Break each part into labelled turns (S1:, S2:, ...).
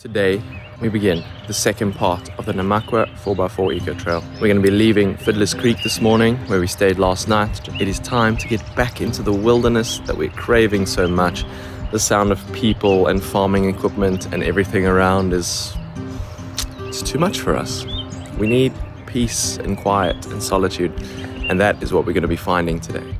S1: Today, we begin the second part of the Namakwa 4x4 Eco Trail. We're going to be leaving Fiddler's Creek this morning, where we stayed last night. It is time to get back into the wilderness that we're craving so much. The sound of people and farming equipment and everything around it's too much for us. We need peace and quiet and solitude, and that is what we're going to be finding today.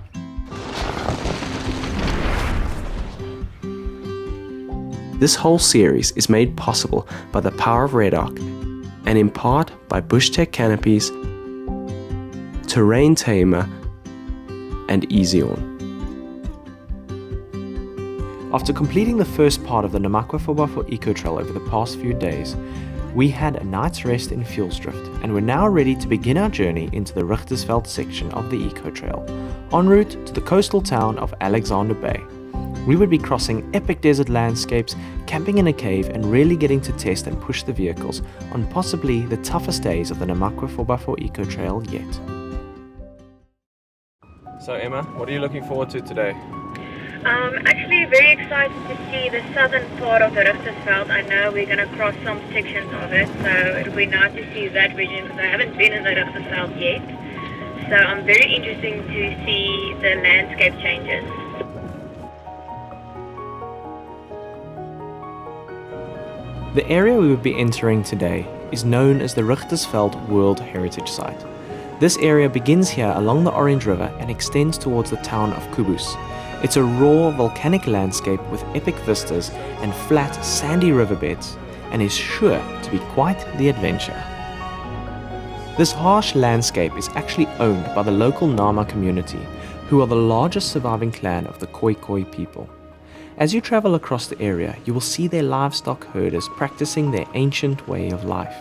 S1: This whole series is made possible by the power of Red Arc, and in part by Bushtech canopies, Terrain Tamer, and Easy On. After completing the first part of the Namakwa 4x4 Eco Trail over the past few days, we had a night's rest in vioolsdrift, and we're now ready to begin our journey into the Richtersveld section of the Eco Trail, en route to the coastal town of Alexander Bay. We would be crossing epic desert landscapes, camping in a cave, and really getting to test and push the vehicles on possibly the toughest days of the Namakwa 4x4 Eco Trail yet. So Emma, what are you looking forward to today?
S2: Actually very excited to see the southern part of the Richtersveld. I know we're going to cross some sections of it, so it'll be nice to see that region because I haven't been in the Richtersveld yet. So I'm very interested to see the landscape changes.
S1: The area we will be entering today is known as the Richtersveld World Heritage Site. This area begins here along the Orange River and extends towards the town of Kubus. It's a raw volcanic landscape with epic vistas and flat sandy riverbeds, and is sure to be quite the adventure. This harsh landscape is actually owned by the local Nama community, who are the largest surviving clan of the Khoi people. As you travel across the area, you will see their livestock herders practicing their ancient way of life.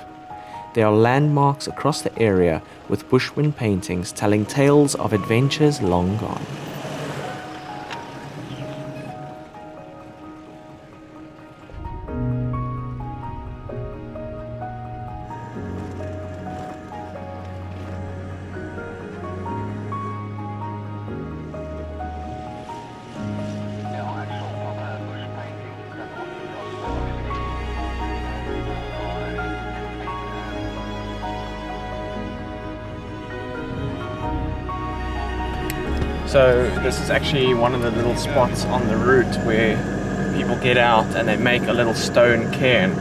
S1: There are landmarks across the area with bushwind paintings telling tales of adventures long gone. So this is actually one of the little spots on the route where people get out and they make a little stone cairn,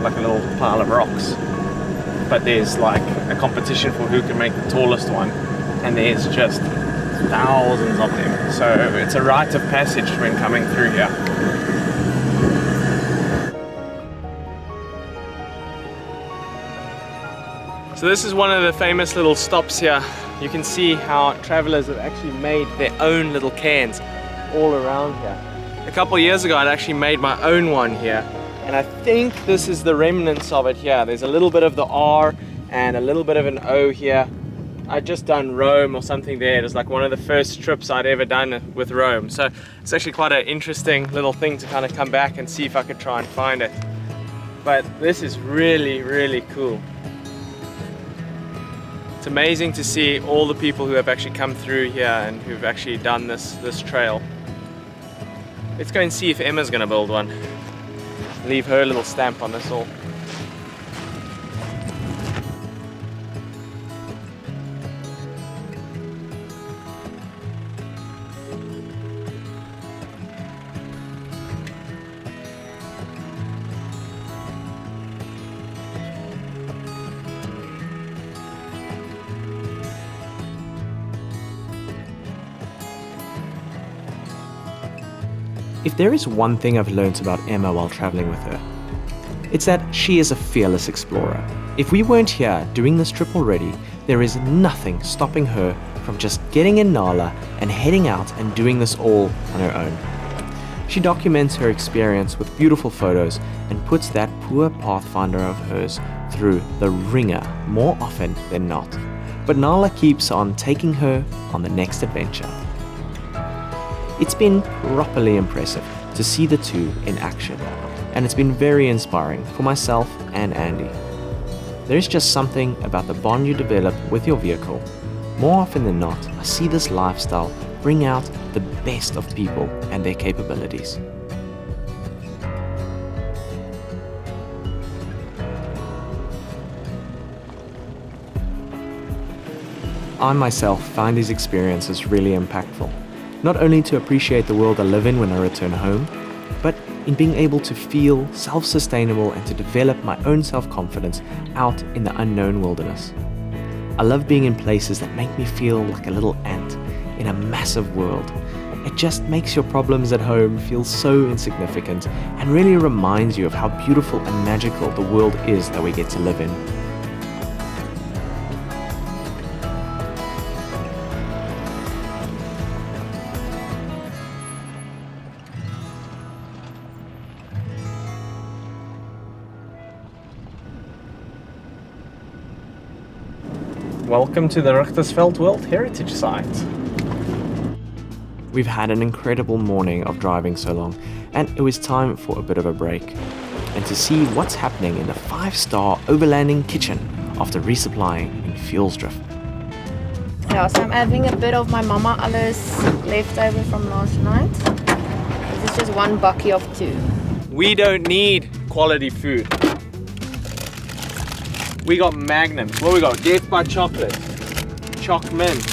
S1: like a little pile of rocks. But there's like a competition for who can make the tallest one, and there's just thousands of them. So it's a rite of passage when coming through here. So this is one of the famous little stops here. You can see how travelers have actually made their own little cairns all around here. A couple of years ago I'd actually made my own one here, and I think this is the remnants of it here. There's a little bit of the R and a little bit of an O here. I'd just done Rome or something there. It was like one of the first trips I'd ever done with Rome. So it's actually quite an interesting little thing to kind of come back and see if I could try and find it. But this is really, really cool. It's amazing to see all the people who have actually come through here and who've actually done this trail. Let's go and see if Emma's gonna build one. Leave her little stamp on this all. If there is one thing I've learned about Emma while traveling with her, it's that she is a fearless explorer. If we weren't here doing this trip already, there is nothing stopping her from just getting in Nala and heading out and doing this all on her own. She documents her experience with beautiful photos and puts that poor pathfinder of hers through the ringer more often than not. But Nala keeps on taking her on the next adventure. It's been properly impressive to see the two in action, and it's been very inspiring for myself and Andy. There's just something about the bond you develop with your vehicle. More often than not, I see this lifestyle bring out the best of people and their capabilities. I myself find these experiences really impactful, not only to appreciate the world I live in when I return home, but in being able to feel self-sustainable and to develop my own self-confidence out in the unknown wilderness. I love being in places that make me feel like a little ant in a massive world. It just makes your problems at home feel so insignificant and really reminds you of how beautiful and magical the world is that we get to live in.
S3: Welcome to the Richtersveld World Heritage Site.
S1: We've had an incredible morning of driving so long, and it was time for a bit of a break and to see what's happening in the 5-star Overlanding kitchen after resupplying in vioolsdrift.
S4: Yeah, so I'm having a bit of my mama alles leftover from last night. This is just one bakkie of 2.
S3: We don't need quality food. We got magnums. What we got? Death by chocolate, choc mint,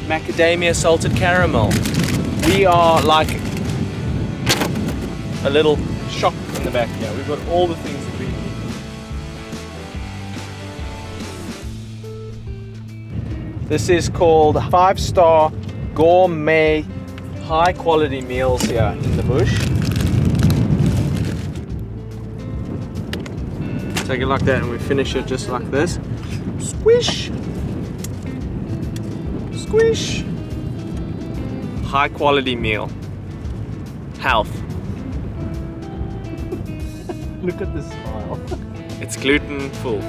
S3: macadamia salted caramel. We are like a little shop in the back here. We've got all the things that we need. This is called 5-star gourmet high quality meals here in the bush. Take it like that and we finish it just like this. Squish! Squish! High quality meal. Health. Look at the smile. It's gluten full.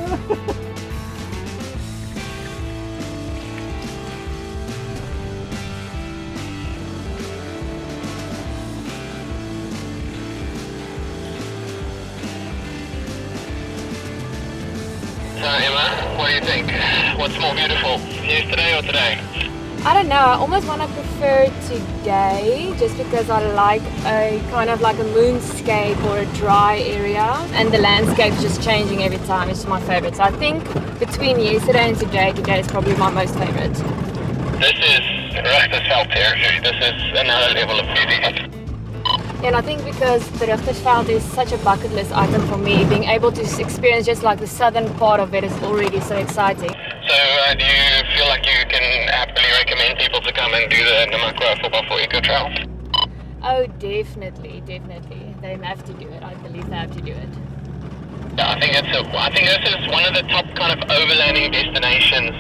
S5: So Emma, what do you think? What's more beautiful, yesterday or today?
S4: I don't know, I almost want to prefer today just because I like a kind of like a moonscape or a dry area, and the landscape's just changing every time. It's my favorite. So I think between yesterday and today is probably my most favorite.
S5: This is Richtersveld territory. This is another level of beauty.
S4: And I think because the Richtersveld is such a bucket list item for me, being able to experience just like the southern part of it is already so exciting.
S5: So do you feel like you can happily recommend people to come and do the Namakwa 4x4 Eco Trail?
S4: Oh, definitely. They have to do it. I believe they have to do it.
S5: Yeah, I think this is one of the top kind of overlanding destinations,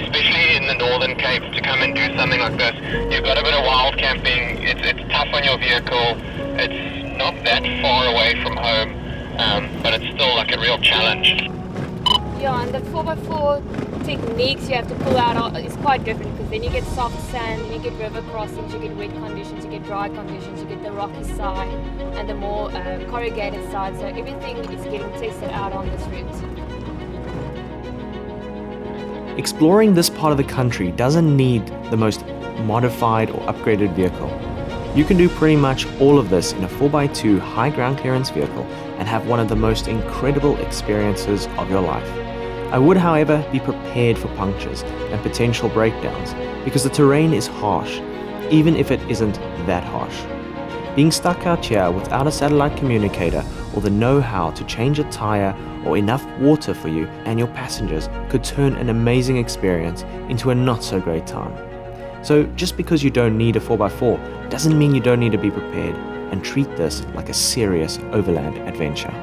S5: especially in the Northern Cape, to come and do something like this. You've got a bit of wild camping. It's tough on your vehicle. It's not that far away from home, but it's still like a real challenge.
S4: Yeah, and the 4x4 techniques you have to pull out is quite different, because then you get soft sand, you get river crossings, you get wet conditions, you get dry conditions, you get the rocky side and the more corrugated side. So everything is getting tested out on this route.
S1: Exploring this part of the country doesn't need the most modified or upgraded vehicle. You can do pretty much all of this in a 4x2 high ground clearance vehicle and have one of the most incredible experiences of your life. I would, however, be prepared for punctures and potential breakdowns because the terrain is harsh, even if it isn't that harsh. Being stuck out here without a satellite communicator or the know-how to change a tire or enough water for you and your passengers could turn an amazing experience into a not so great time. So just because you don't need a 4x4 doesn't mean you don't need to be prepared and treat this like a serious overland adventure.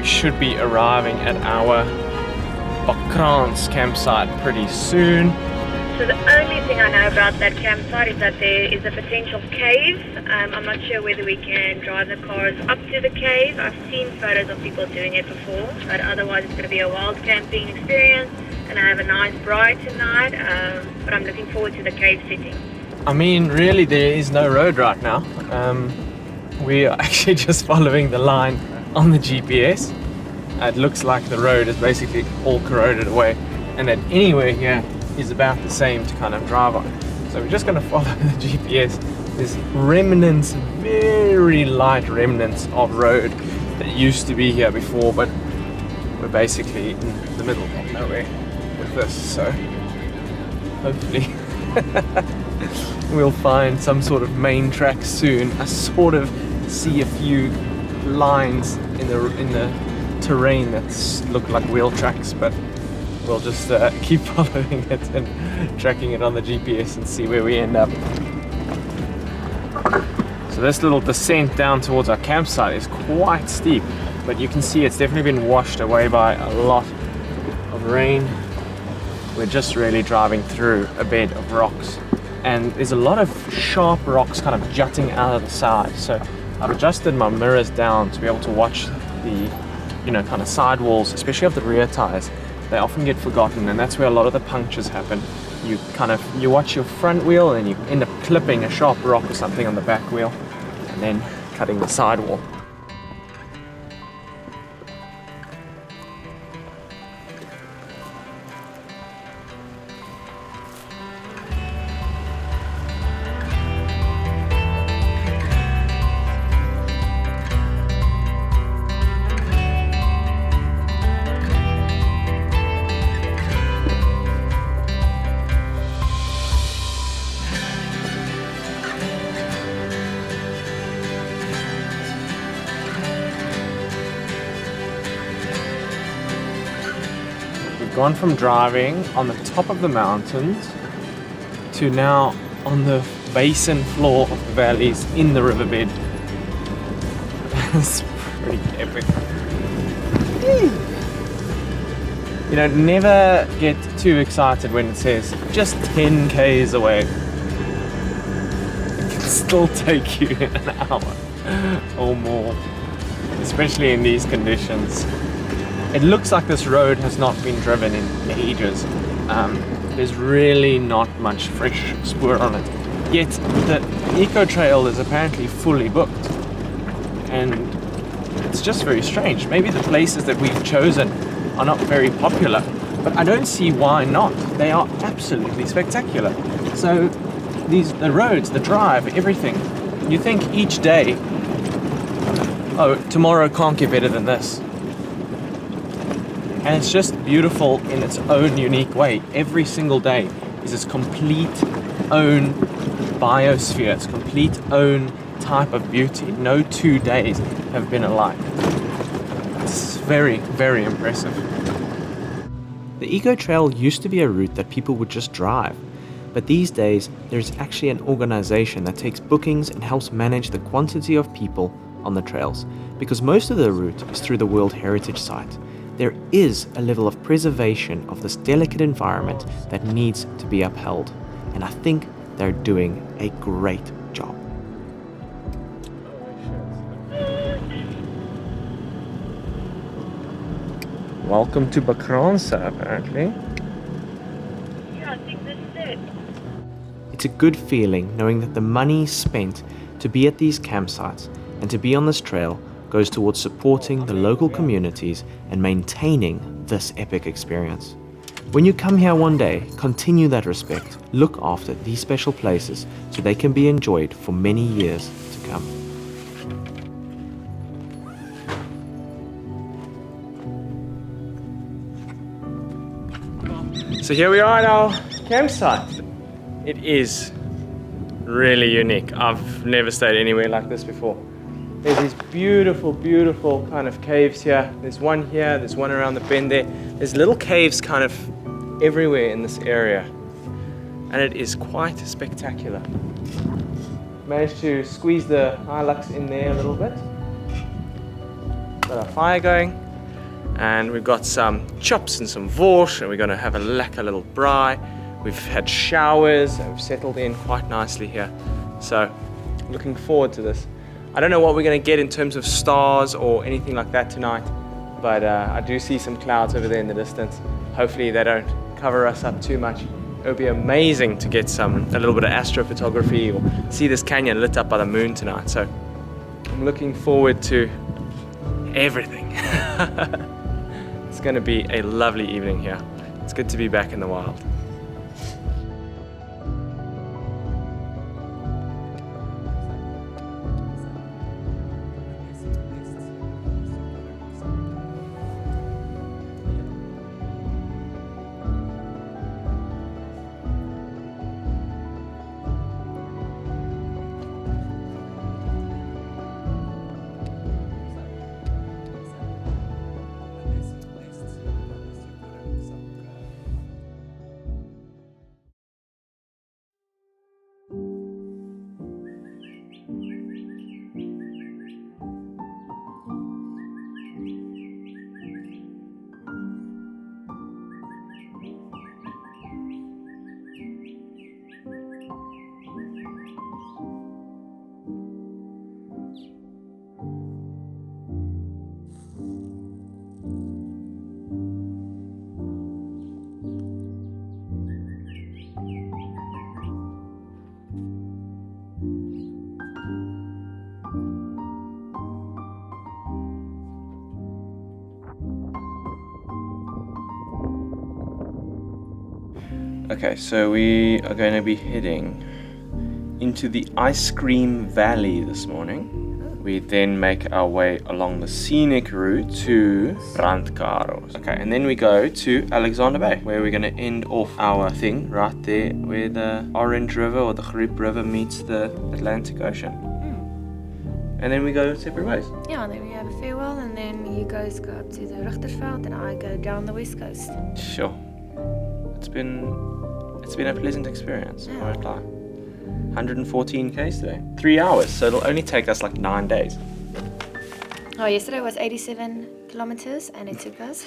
S3: Should be arriving at our Bakkrans campsite pretty soon.
S2: So the only thing I know about that campsite is that there is a potential cave. I'm not sure whether we can drive the cars up to the cave. I've seen photos of people doing it before, but otherwise it's going to be a wild camping experience. And I have a nice bride tonight, but I'm looking forward to the cave sitting.
S3: I mean, really, there is no road right now. We are actually just following the line on the GPS. It looks like the road is basically all corroded away, and that anywhere here is about the same to kind of drive on. So we're just going to follow the GPS. There's remnants, very light remnants of road that used to be here before, but we're basically in the middle of nowhere with this, so hopefully we'll find some sort of main track soon. I sort of see a few lines in the terrain that look like wheel tracks, but we'll just keep following it and tracking it on the GPS and see where we end up. So this little descent down towards our campsite is quite steep, but you can see it's definitely been washed away by a lot of rain. We're just really driving through a bed of rocks, and there's a lot of sharp rocks kind of jutting out of the side. So I've adjusted my mirrors down to be able to watch the, kind of sidewalls, especially of the rear tires. They often get forgotten, and that's where a lot of the punctures happen. You watch your front wheel and you end up clipping a sharp rock or something on the back wheel and then cutting the sidewall. Gone from driving on the top of the mountains to now on the basin floor of the valleys in the riverbed. It's pretty epic. Never get too excited when it says just 10 k's away. It can still take you an hour or more, especially in these conditions. It looks like this road has not been driven in ages. There's really not much fresh spoor on it. Yet the eco trail is apparently fully booked. And it's just very strange. Maybe the places that we've chosen are not very popular, but I don't see why not. They are absolutely spectacular. So the roads, the drive, everything. You think each day, oh, tomorrow can't get better than this. And it's just beautiful in its own unique way. Every single day is its complete own biosphere, its complete own type of beauty. No 2 days have been alike. It's very, very impressive.
S1: The Eco Trail used to be a route that people would just drive, but these days there's actually an organization that takes bookings and helps manage the quantity of people on the trails, because most of the route is through the World Heritage Site. There is a level of preservation of this delicate environment that needs to be upheld, and I think they're doing a great job.
S3: Welcome to Bakkrans, apparently.
S2: Yeah, I think this is it.
S1: It's a good feeling knowing that the money spent to be at these campsites and to be on this trail goes towards supporting the local communities and maintaining this epic experience. When you come here one day, continue that respect. Look after these special places so they can be enjoyed for many years to come.
S3: So here we are at our campsite. It is really unique. I've never stayed anywhere like this before. There's these beautiful, beautiful kind of caves here. There's one here, there's one around the bend there. There's little caves kind of everywhere in this area. And it is quite spectacular. Managed to squeeze the Hilux in there a little bit. Got our fire going. And we've got some chops and some vors, and we're gonna have a lekker little braai
S1: We've had showers, we've settled in quite nicely here. So, looking forward to this. I don't know what we're going to get in terms of stars or anything like that tonight, but I do see some clouds over there in the distance. Hopefully they don't cover us up too much. It would be amazing to get a little bit of astrophotography or see this canyon lit up by the moon tonight. So I'm looking forward to everything. It's going to be a lovely evening here. It's good to be back in the wild. Okay, so we are going to be heading into the Ice Cream Valley this morning. We then make our way along the scenic route to Brandkaros. Okay, and then we go to Alexander Bay, where we're going to end off our thing right there where the Orange River or the Griep River meets the Atlantic Ocean. And then we go separate ways.
S4: Yeah, and then we have a farewell, and then you guys go up to the Richtersveld, and I go down the west coast.
S1: Sure. It's been a pleasant experience, I won't lie. 114 k's today. 3 hours, so it'll only take us like 9 days.
S4: Oh, yesterday was 87 kilometers, and it took us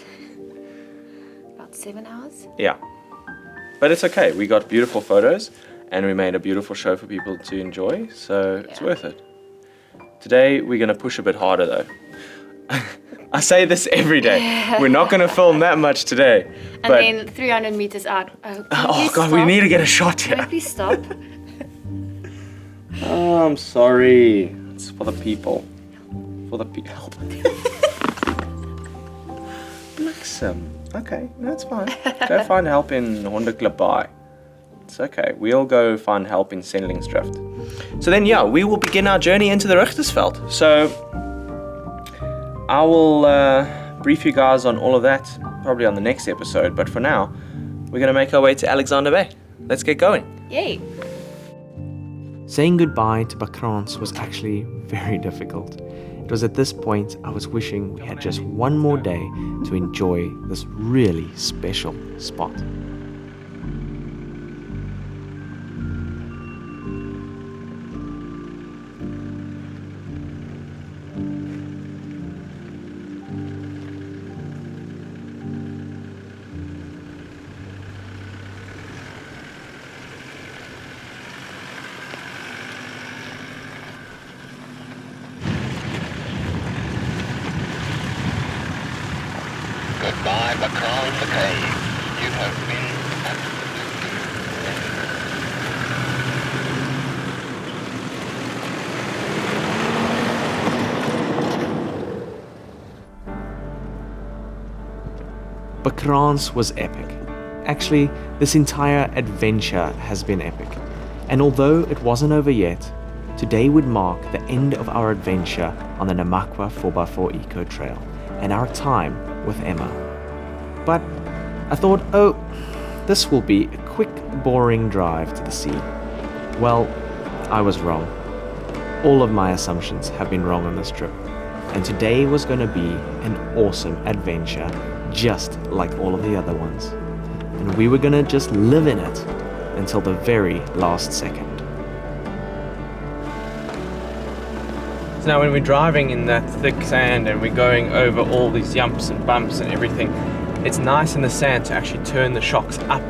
S4: about 7 hours.
S1: Yeah. But it's okay. We got beautiful photos, and we made a beautiful show for people to enjoy, so it's worth it. Today, we're going to push a bit harder though. I say this every day. We're not going to film that much today.
S4: And then 300 meters out.
S1: Oh God, we need to get a shot here.
S4: Can we please stop?
S1: Oh, I'm sorry. It's for the people. For the people. Bliksem. Okay, that's fine. Go find help in Hondeklabai. It's okay. We'll go find help in Senlingsdrift. So then, yeah, we will begin our journey into the Richtersveld. So I will brief you guys on all of that probably on the next episode. But for now, we're going to make our way to Alexander Bay. Let's get going.
S4: Yay!
S1: Saying goodbye to Bakkrans was actually very difficult. It was at this point I was wishing we had just one more day to enjoy this really special spot.
S5: Goodbye, Bakkrans. Okay, you have been absolutely
S1: Bakkrans was epic. Actually, this entire adventure has been epic. And although it wasn't over yet, today would mark the end of our adventure on the Namakwa 4x4 Eco Trail and our time with Emma. But I thought, oh, this will be a quick, boring drive to the sea. Well, I was wrong. All of my assumptions have been wrong on this trip. And today was going to be an awesome adventure, just like all of the other ones. And we were going to just live in it until the very last second.
S3: So now when we're driving in that thick sand and we're going over all these jumps and bumps and everything, it's nice in the sand to actually turn the shocks up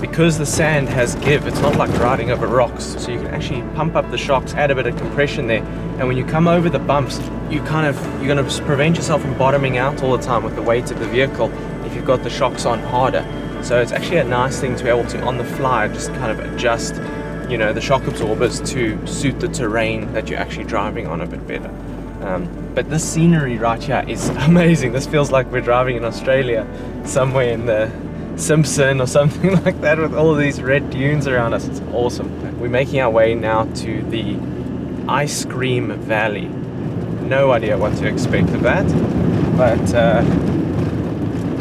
S3: because the sand has give, it's not like riding over rocks, so you can actually pump up the shocks, add a bit of compression there, and when you come over the bumps, you're going to prevent yourself from bottoming out all the time with the weight of the vehicle if you've got the shocks on harder. So it's actually a nice thing to be able to, on the fly, just kind of adjust, you know, the shock absorbers to suit the terrain that you're actually driving on a bit better. But this scenery right here is amazing. This feels like we're driving in Australia, somewhere in the Simpson or something like that, with all of these red dunes around us. It's awesome. We're making our way now to the Ice Cream Valley. No idea what to expect of that, but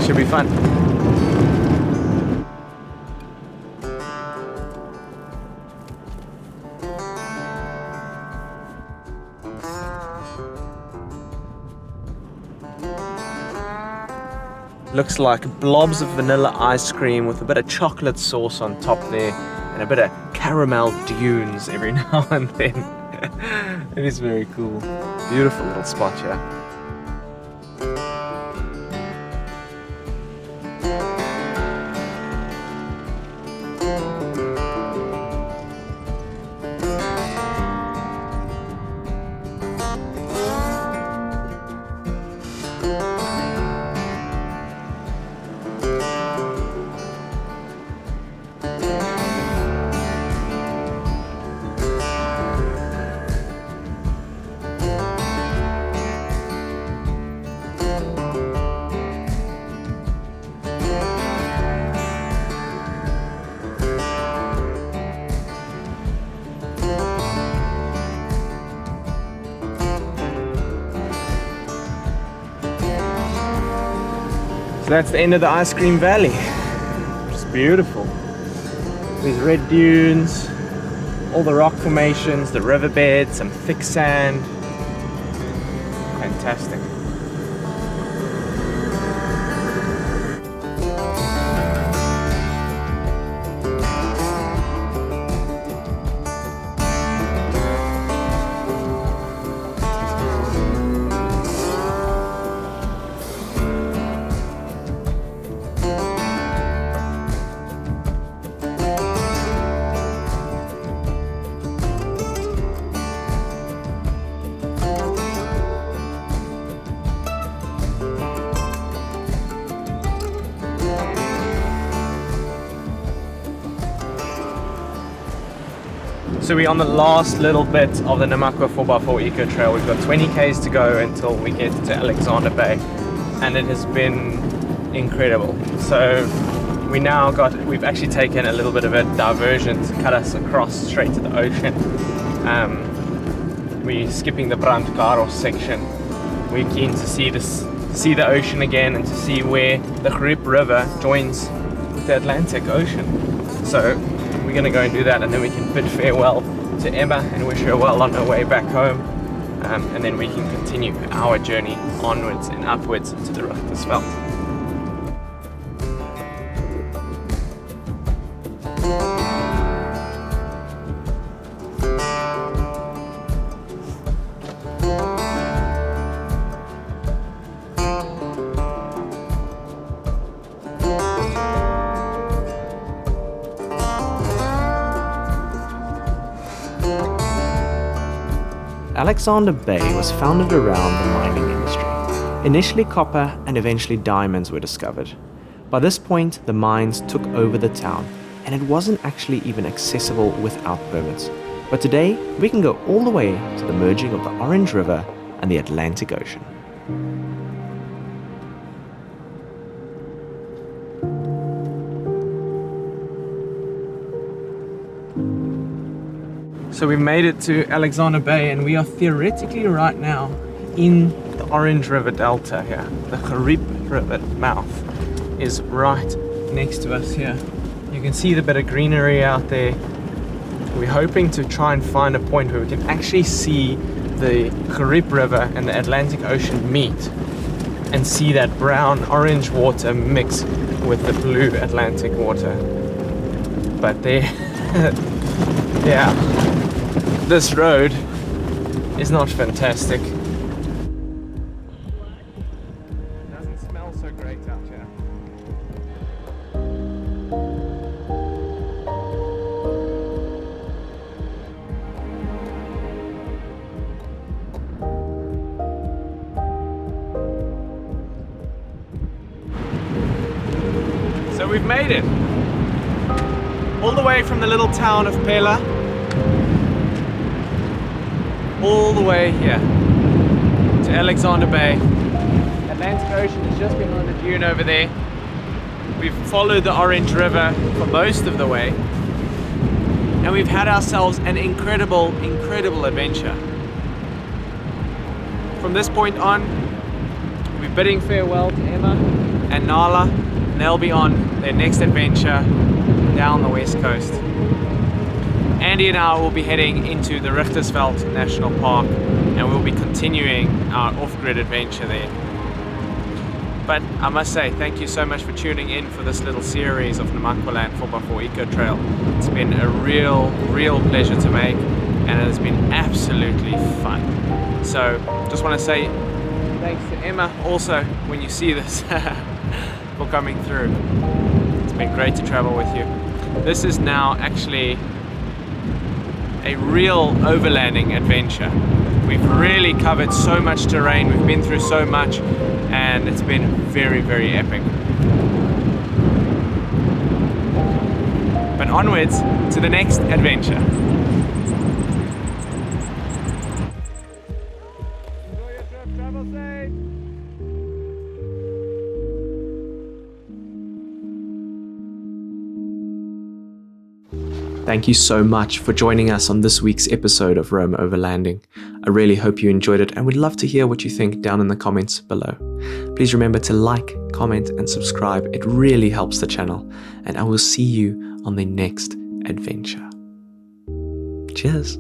S3: should be fun. Looks like blobs of vanilla ice cream with a bit of chocolate sauce on top there and a bit of caramel dunes every now and then. It is very cool. Beautiful little spot here. So that's the end of the Ice Cream Valley. It's beautiful. These red dunes, all the rock formations, the riverbed, some thick sand. Fantastic. So we're on the last little bit of the Namakwa 4x4 Eco Trail. We've got 20 k's to go until we get to Alexander Bay, and it has been incredible. So we've actually taken a little bit of a diversion to cut us across straight to the ocean. We're skipping the Brakkranse section. We're keen to see the ocean again and to see where the Grip River joins with the Atlantic Ocean. So we're going to go and do that, and then we can bid farewell to Emma and wish her well on her way back home, and then we can continue our journey onwards and upwards to the Richtersveld.
S1: Alexander Bay was founded around the mining industry. Initially copper and eventually diamonds were discovered. By this point, the mines took over the town, and it wasn't actually even accessible without permits. But today, we can go all the way to the merging of the Orange River and the Atlantic Ocean.
S3: So we made it to Alexander Bay, and we are theoretically right now in the Orange River Delta here. The Grip River mouth is right next to us here. You can see the bit of greenery out there. We're hoping to try and find a point where we can actually see the Grip River and the Atlantic Ocean meet and see that brown orange water mix with the blue Atlantic water. But there, yeah. This road is not fantastic. It doesn't smell so great out here. we've made it. All the way from the little town of Pela, all the way here to Alexander Bay. Atlantic Ocean is just behind the dune over there. We've followed the Orange River for most of the way, and we've had ourselves an incredible adventure. From this point on, we're bidding farewell to Emma and Nala, and they'll be on their next adventure down the west coast. Andy and I will be heading into the Richtersveld National Park, and we'll be continuing our off-grid adventure there. But I must say, thank you so much for tuning in for this little series of Namakwa 4x4 Eco Trail. It's been a real pleasure to make, and it has been absolutely fun. So, just want to say thanks to Emma also when you see this for coming through. It's been great to travel with you. This is now actually a real overlanding adventure. We've really covered so much terrain, we've been through so much, and it's been very epic. But onwards to the next adventure. Enjoy your trip, travel safe.
S1: Thank you so much for joining us on this week's episode of Rome Overlanding. I really hope you enjoyed it and would love to hear what you think down in the comments below. Please remember to like, comment and subscribe. It really helps the channel, and I will see you on the next adventure. Cheers.